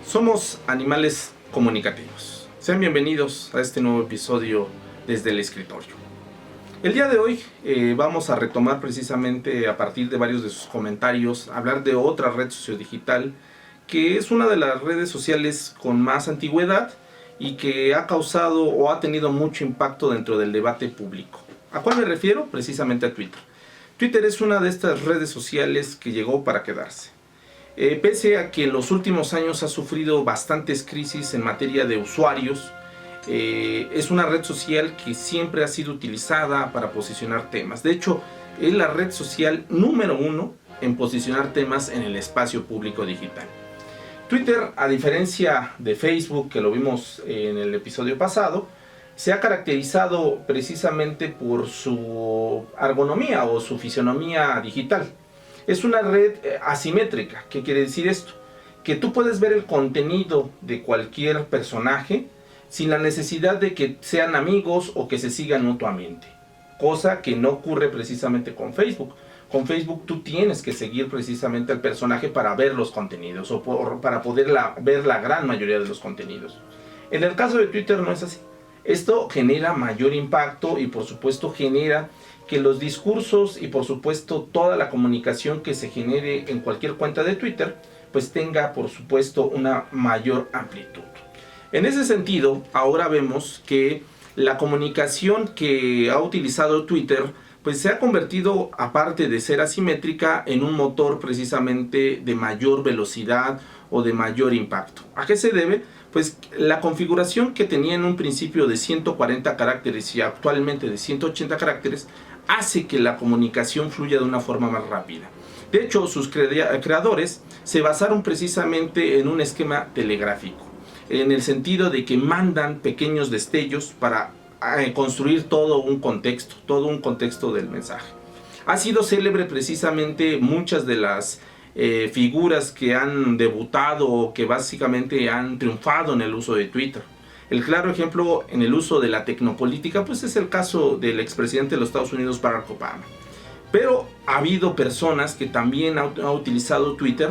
Somos animales comunicativos. Sean bienvenidos a este nuevo episodio desde el escritorio. El día de hoy vamos a retomar precisamente a partir de varios de sus comentarios, hablar de otra red sociodigital que es una de las redes sociales con más antigüedad y que ha causado o ha tenido mucho impacto dentro del debate público. ¿A cuál me refiero? Precisamente a Twitter. Twitter es una de estas redes sociales que llegó para quedarse. Pese a que en los últimos años ha sufrido bastantes crisis en materia de usuarios, es una red social que siempre ha sido utilizada para posicionar temas. De hecho, es la red social número 1 en posicionar temas en el espacio público digital. Twitter, a diferencia de Facebook, que lo vimos en el episodio pasado, se ha caracterizado precisamente por su ergonomía o su fisionomía digital. Es una red asimétrica. ¿Qué quiere decir esto? Que tú puedes ver el contenido de cualquier personaje sin la necesidad de que sean amigos o que se sigan mutuamente. Cosa que no ocurre precisamente con Facebook. Con Facebook tú tienes que seguir precisamente al personaje para ver los contenidos o para poder ver la gran mayoría de los contenidos. En el caso de Twitter no es así. Esto genera mayor impacto y por supuesto genera que los discursos y por supuesto toda la comunicación que se genere en cualquier cuenta de Twitter pues tenga por supuesto una mayor amplitud. En ese sentido, ahora vemos que la comunicación que ha utilizado Twitter pues se ha convertido, aparte de ser asimétrica, en un motor precisamente de mayor velocidad o de mayor impacto. ¿A qué se debe? Pues la configuración que tenía en un principio de 140 caracteres y actualmente de 180 caracteres hace que la comunicación fluya de una forma más rápida. De hecho, sus creadores se basaron precisamente en un esquema telegráfico, en el sentido de que mandan pequeños destellos para construir todo un contexto del mensaje. Ha sido célebre precisamente muchas de las figuras que han debutado o que básicamente han triunfado en el uso de Twitter. El claro ejemplo en el uso de la tecnopolítica pues es el caso del expresidente de los Estados Unidos, Barack Obama. Pero ha habido personas que también han utilizado Twitter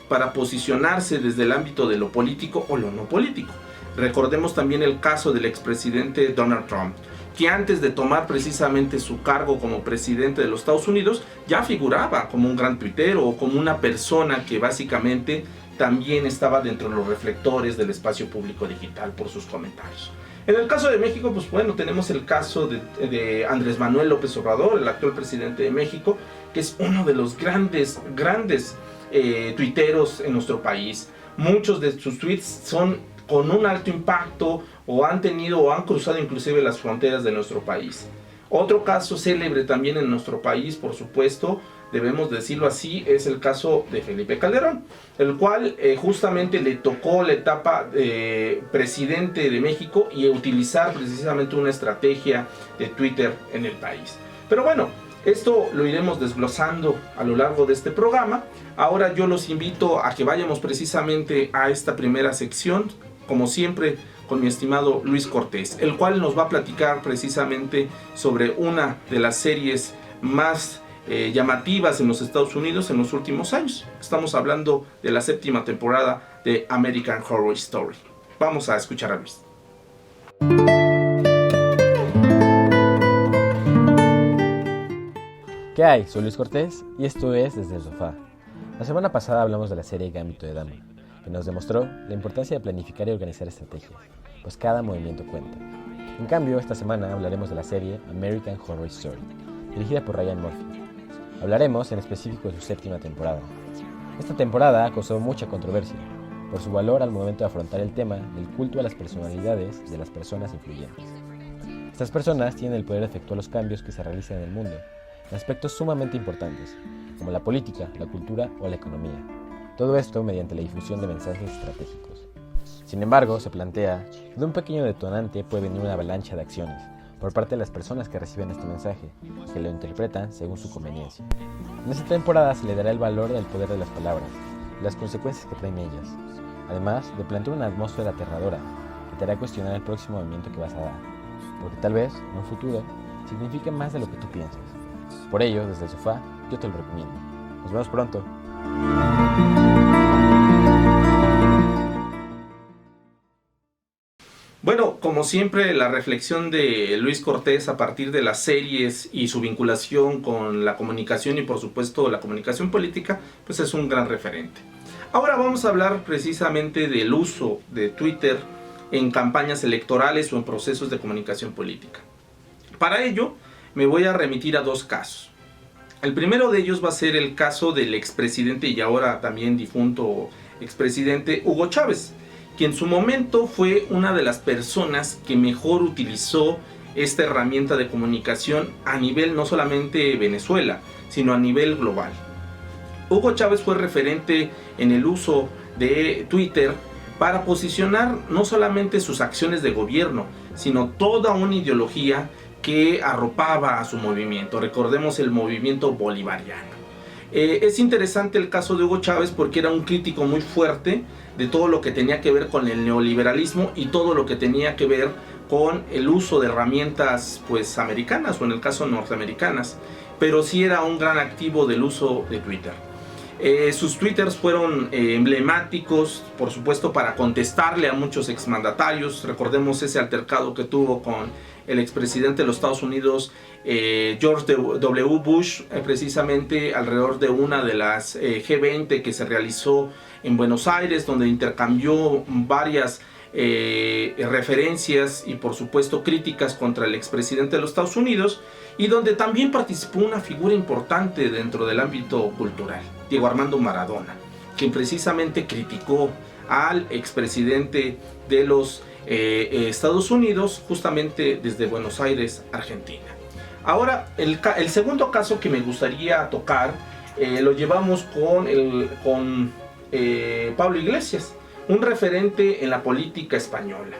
para posicionarse desde el ámbito de lo político o lo no político. Recordemos también el caso del expresidente Donald Trump, que antes de tomar precisamente su cargo como presidente de los Estados Unidos ya figuraba como un gran tuitero o como una persona que básicamente también estaba dentro de los reflectores del espacio público digital por sus comentarios. En el caso de México, pues bueno, tenemos el caso de Andrés Manuel López Obrador, el actual presidente de México, que es uno de los grandes tuiteros en nuestro país. Muchos de sus tweets son con un alto impacto o han cruzado inclusive las fronteras de nuestro país. Otro caso célebre también en nuestro país, por supuesto, debemos decirlo así, es el caso de Felipe Calderón, el cual justamente le tocó la etapa de presidente de México y utilizar precisamente una estrategia de Twitter en el país. Pero bueno, esto lo iremos desglosando a lo largo de este programa. Ahora yo los invito a que vayamos precisamente a esta primera sección, como siempre con mi estimado Luis Cortés, el cual nos va a platicar precisamente sobre una de las series más llamativas en los Estados Unidos en los últimos años. Estamos hablando de la 7ª temporada de American Horror Story. Vamos a escuchar a Luis. ¿Qué hay? Soy Luis Cortés y esto es Desde el Sofá. La semana pasada hablamos de la serie Gambito de Dama, que nos demostró la importancia de planificar y organizar estrategias, pues cada movimiento cuenta. En cambio, esta semana hablaremos de la serie American Horror Story, dirigida por Ryan Murphy. Hablaremos en específico de su 7ª temporada. Esta temporada causó mucha controversia, por su valor al momento de afrontar el tema del culto a las personalidades de las personas influyentes. Estas personas tienen el poder de efectuar los cambios que se realizan en el mundo, en aspectos sumamente importantes, como la política, la cultura o la economía. Todo esto mediante la difusión de mensajes estratégicos. Sin embargo, se plantea que de un pequeño detonante puede venir una avalancha de acciones por parte de las personas que reciben este mensaje, que lo interpretan según su conveniencia. En esta temporada se le dará el valor del poder de las palabras y las consecuencias que traen ellas, además de plantear una atmósfera aterradora que te hará cuestionar el próximo movimiento que vas a dar, porque tal vez, en un futuro, signifique más de lo que tú piensas. Por ello, desde el sofá, yo te lo recomiendo. Nos vemos pronto. Bueno, como siempre, la reflexión de Luis Cortés a partir de las series y su vinculación con la comunicación y por supuesto la comunicación política, pues es un gran referente. Ahora vamos a hablar precisamente del uso de Twitter en campañas electorales o en procesos de comunicación política. Para ello, me voy a remitir a dos casos. El primero de ellos va a ser el caso del expresidente y ahora también difunto expresidente Hugo Chávez, que en su momento fue una de las personas que mejor utilizó esta herramienta de comunicación a nivel no solamente Venezuela, sino a nivel global. Hugo Chávez fue referente en el uso de Twitter para posicionar no solamente sus acciones de gobierno, sino toda una ideología que arropaba a su movimiento. Recordemos el movimiento bolivariano. Es interesante el caso de Hugo Chávez porque era un crítico muy fuerte de todo lo que tenía que ver con el neoliberalismo y todo lo que tenía que ver con el uso de herramientas pues americanas o en el caso norteamericanas, pero sí era un gran activo del uso de Twitter. Sus twitters fueron emblemáticos, por supuesto, para contestarle a muchos exmandatarios. Recordemos ese altercado que tuvo con el expresidente de los Estados Unidos, George W. Bush, precisamente alrededor de una de las G20 que se realizó en Buenos Aires, donde intercambió varias referencias y por supuesto críticas contra el expresidente de los Estados Unidos, y donde también participó una figura importante dentro del ámbito cultural, Diego Armando Maradona, quien precisamente criticó al expresidente de los Estados Unidos justamente desde Buenos Aires, Argentina. Ahora, el segundo caso que me gustaría tocar lo llevamos con Pablo Iglesias, un referente en la política española.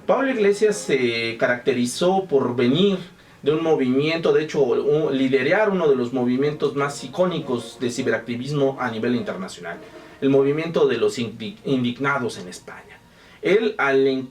Pablo Iglesias se caracterizó por venir de un movimiento, de hecho liderar uno de los movimientos más icónicos de ciberactivismo a nivel internacional, el movimiento de los indignados en España. Él, al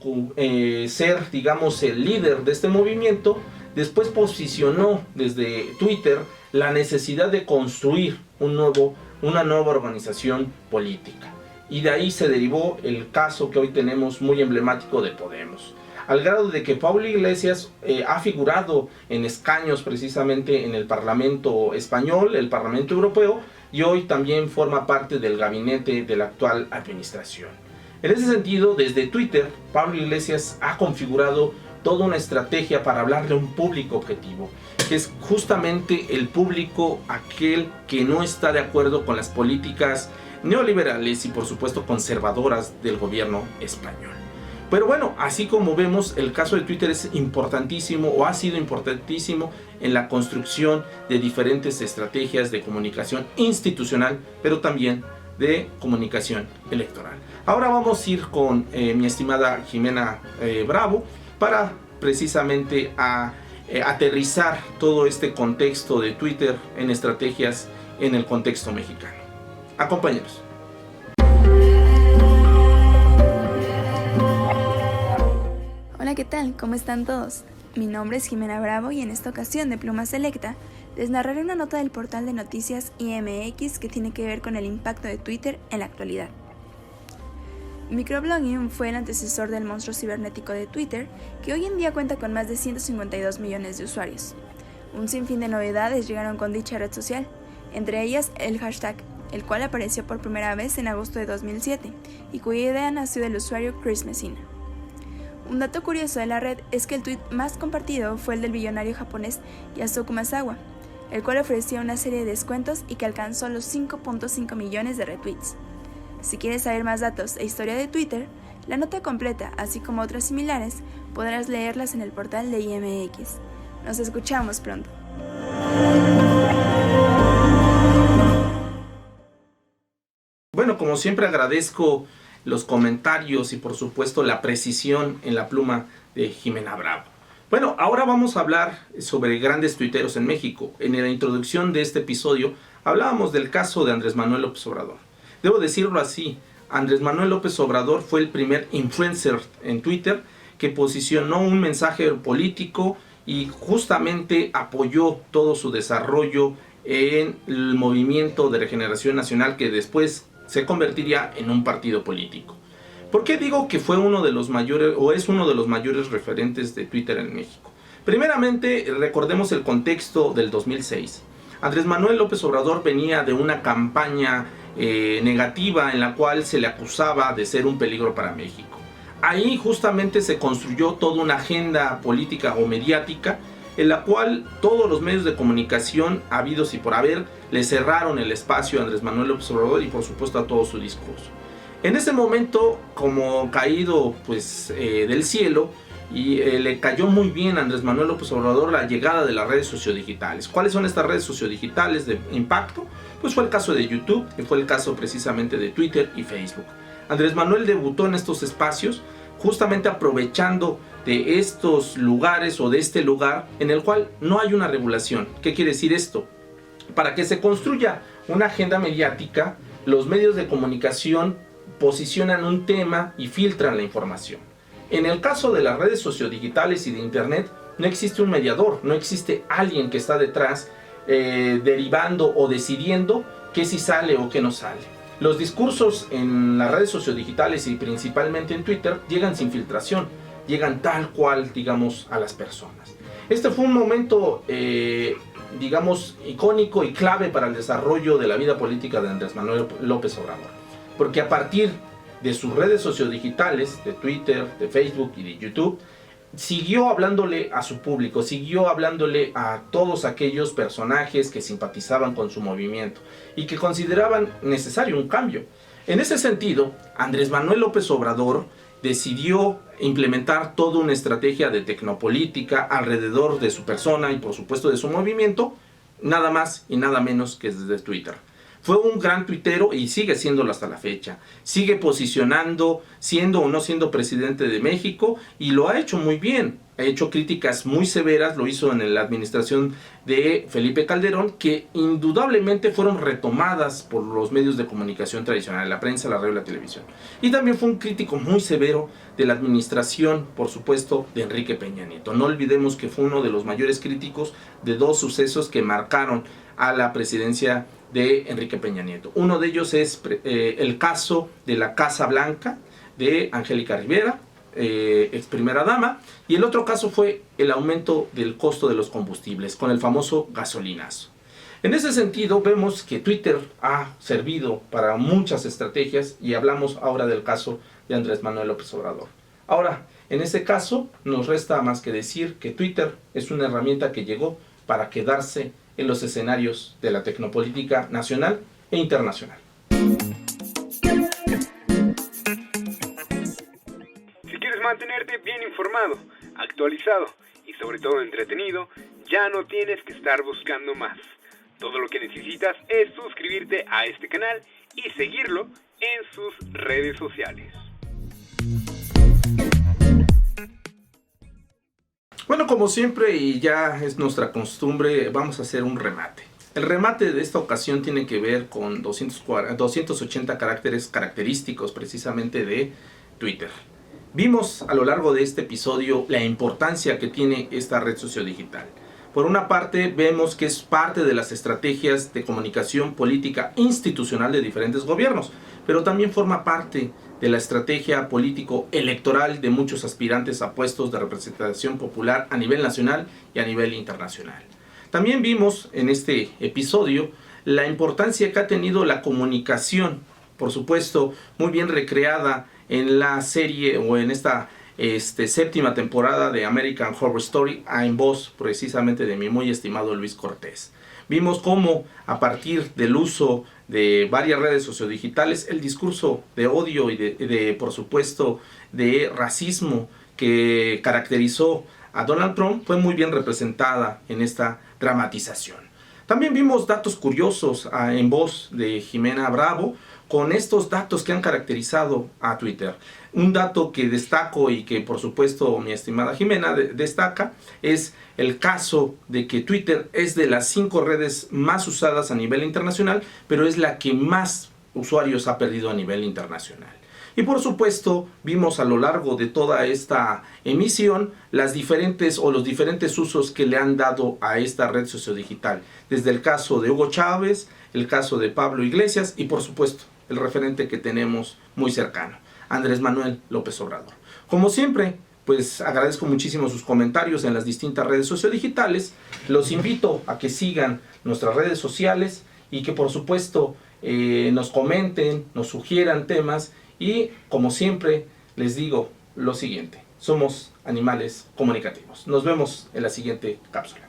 ser, digamos, el líder de este movimiento, después posicionó desde Twitter la necesidad de construir una nueva organización política. Y de ahí se derivó el caso que hoy tenemos muy emblemático de Podemos. Al grado de que Pablo Iglesias ha figurado en escaños precisamente en el Parlamento español, el Parlamento europeo, y hoy también forma parte del gabinete de la actual administración. En ese sentido, desde Twitter, Pablo Iglesias ha configurado toda una estrategia para hablarle a un público objetivo, que es justamente el público aquel que no está de acuerdo con las políticas neoliberales y por supuesto conservadoras del gobierno español. Pero bueno, así como vemos, el caso de Twitter es importantísimo o ha sido importantísimo en la construcción de diferentes estrategias de comunicación institucional, pero también de comunicación electoral. Ahora vamos a ir con mi estimada Jimena Bravo para precisamente aterrizar todo este contexto de Twitter en estrategias en el contexto mexicano. Acompáñenos. Hola, ¿qué tal? ¿Cómo están todos? Mi nombre es Jimena Bravo y en esta ocasión de Pluma Selecta les narraré una nota del portal de noticias IMX que tiene que ver con el impacto de Twitter en la actualidad. Microblogging fue el antecesor del monstruo cibernético de Twitter, que hoy en día cuenta con más de 152 millones de usuarios. Un sinfín de novedades llegaron con dicha red social, entre ellas el hashtag, el cual apareció por primera vez en agosto de 2007 y cuya idea nació del usuario Chris Messina. Un dato curioso de la red es que el tweet más compartido fue el del billonario japonés Yasuo Masawa, el cual ofrecía una serie de descuentos y que alcanzó los 5.5 millones de retweets. Si quieres saber más datos e historia de Twitter, la nota completa, así como otras similares, podrás leerlas en el portal de IMX. Nos escuchamos pronto. Bueno, como siempre agradezco los comentarios y por supuesto la precisión en la pluma de Jimena Bravo. Bueno, ahora vamos a hablar sobre grandes tuiteros en México. En la introducción de este episodio hablábamos del caso de Andrés Manuel López Obrador. Debo decirlo así, Andrés Manuel López Obrador fue el primer influencer en Twitter que posicionó un mensaje político y justamente apoyó todo su desarrollo en el Movimiento de Regeneración Nacional, que después se convertiría en un partido político. ¿Por qué digo que fue uno de los mayores o es uno de los mayores referentes de Twitter en México? Primeramente, recordemos el contexto del 2006. Andrés Manuel López Obrador venía de una campaña negativa en la cual se le acusaba de ser un peligro para México. Ahí justamente se construyó toda una agenda política o mediática en la cual todos los medios de comunicación habidos y por haber le cerraron el espacio a Andrés Manuel López Obrador y por supuesto a todo su discurso. En ese momento, como caído del cielo, le cayó muy bien a Andrés Manuel López Obrador la llegada de las redes sociodigitales. ¿Cuáles son estas redes sociodigitales de impacto? Pues fue el caso de YouTube, y fue el caso precisamente de Twitter y Facebook. Andrés Manuel debutó en estos espacios justamente aprovechando de estos lugares o de este lugar en el cual no hay una regulación. ¿Qué quiere decir esto? Para que se construya una agenda mediática, los medios de comunicación posicionan un tema y filtran la información. En el caso de las redes sociodigitales y de internet, no existe un mediador, no existe alguien que está detrás derivando o decidiendo qué sí sale o qué no sale. Los discursos en las redes sociodigitales y principalmente en Twitter llegan sin filtración, llegan tal cual, digamos, a las personas. Este fue un momento, icónico y clave para el desarrollo de la vida política de Andrés Manuel López Obrador. Porque a partir de sus redes sociodigitales, de Twitter, de Facebook y de YouTube, siguió hablándole a su público, siguió hablándole a todos aquellos personajes que simpatizaban con su movimiento y que consideraban necesario un cambio. En ese sentido, Andrés Manuel López Obrador decidió implementar toda una estrategia de tecnopolítica alrededor de su persona y por supuesto de su movimiento, nada más y nada menos que desde Twitter. Fue un gran tuitero y sigue siéndolo hasta la fecha. Sigue posicionando, siendo o no siendo presidente de México, y lo ha hecho muy bien. Ha hecho críticas muy severas, lo hizo en la administración de Felipe Calderón, que indudablemente fueron retomadas por los medios de comunicación tradicionales, la prensa, la radio y la televisión. Y también fue un crítico muy severo de la administración, por supuesto, de Enrique Peña Nieto. No olvidemos que fue uno de los mayores críticos de dos sucesos que marcaron a la presidencia de Enrique Peña Nieto. Uno de ellos es el caso de la Casa Blanca de Angélica Rivera, ex primera dama, y el otro caso fue el aumento del costo de los combustibles con el famoso gasolinazo. En ese sentido vemos que Twitter ha servido para muchas estrategias y hablamos ahora del caso de Andrés Manuel López Obrador. Ahora, en este caso nos resta más que decir que Twitter es una herramienta que llegó para quedarse en los escenarios de la tecnopolítica nacional e internacional. Si quieres mantenerte bien informado, actualizado y sobre todo entretenido, ya no tienes que estar buscando más. Todo lo que necesitas es suscribirte a este canal y seguirlo en sus redes sociales. Bueno, como siempre y ya es nuestra costumbre, vamos a hacer un remate. El remate de esta ocasión tiene que ver con 280 caracteres característicos precisamente de Twitter. Vimos a lo largo de este episodio la importancia que tiene esta red sociodigital. Por una parte, vemos que es parte de las estrategias de comunicación política institucional de diferentes gobiernos, pero también forma parte de la estrategia político-electoral de muchos aspirantes a puestos de representación popular a nivel nacional y a nivel internacional. También vimos en este episodio la importancia que ha tenido la comunicación, por supuesto, muy bien recreada en la serie o en esta séptima temporada de American Horror Story, en voz precisamente de mi muy estimado Luis Cortés. Vimos cómo a partir del uso de varias redes sociodigitales el discurso de odio y por supuesto de racismo que caracterizó a Donald Trump fue muy bien representada en esta dramatización. También vimos datos curiosos en voz de Jimena Bravo con estos datos que han caracterizado a Twitter. Un dato que destaco y que por supuesto mi estimada Jimena destaca es el caso de que Twitter es de las 5 redes más usadas a nivel internacional, pero es la que más usuarios ha perdido a nivel internacional. Y por supuesto vimos a lo largo de toda esta emisión los diferentes usos que le han dado a esta red sociodigital. Desde el caso de Hugo Chávez, el caso de Pablo Iglesias y por supuesto el referente que tenemos muy cercano. Andrés Manuel López Obrador. Como siempre, pues agradezco muchísimo sus comentarios en las distintas redes sociodigitales. Los invito a que sigan nuestras redes sociales y que por supuesto nos comenten, nos sugieran temas y como siempre les digo lo siguiente, somos animales comunicativos. Nos vemos en la siguiente cápsula.